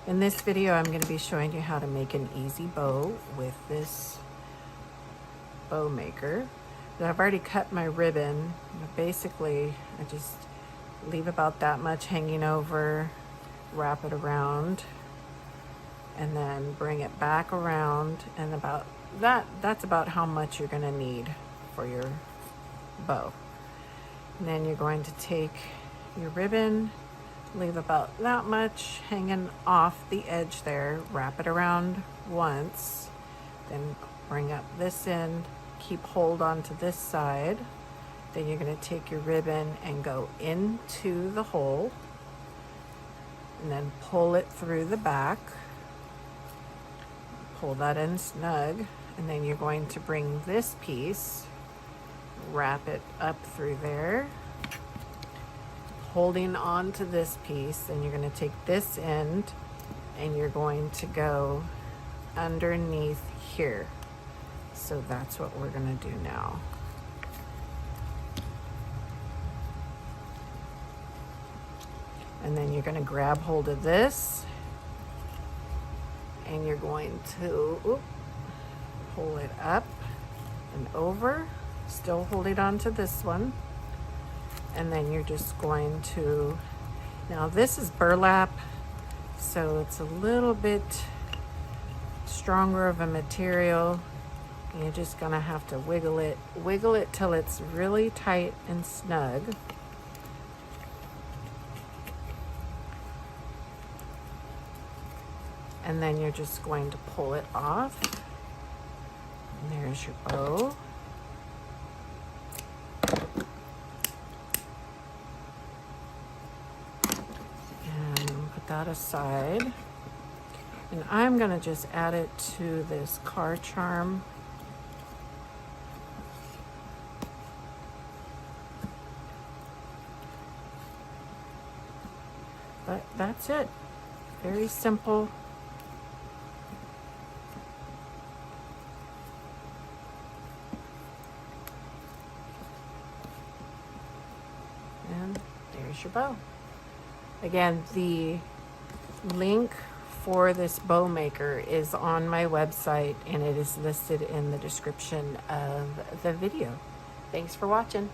In this video, I'm going to be showing you how to make an easy bow with this bow maker. I've already cut my ribbon. Basically, I just leave about that much hanging over, wrap it around, and then bring it back around, and about that's about how much you're going to need for your bow. And then you're going to take your ribbon, leave about that much hanging off the edge there, wrap it around once, then bring up this end, keep hold onto this side. Then you're going to take your ribbon and go into the hole and then pull it through the back. Pull that in snug, and then you're going to bring this piece, wrap it up through there, holding on to this piece, and you're going to take this end and you're going to go underneath here. So that's what we're going to do now. And then you're going to grab hold of this and you're going to pull it up and over, still holding on to this one. And then you're just going to, now this is burlap, so it's a little bit stronger of a material. You're just gonna have to wiggle it till it's really tight and snug. And then you're just going to pull it off. And there's your bow. That aside, and I'm going to just add it to this car charm. But that's it. Very simple. And there's your bow. Again, the link for this bow maker is on my website, and it is listed in the description of the video. Thanks for watching.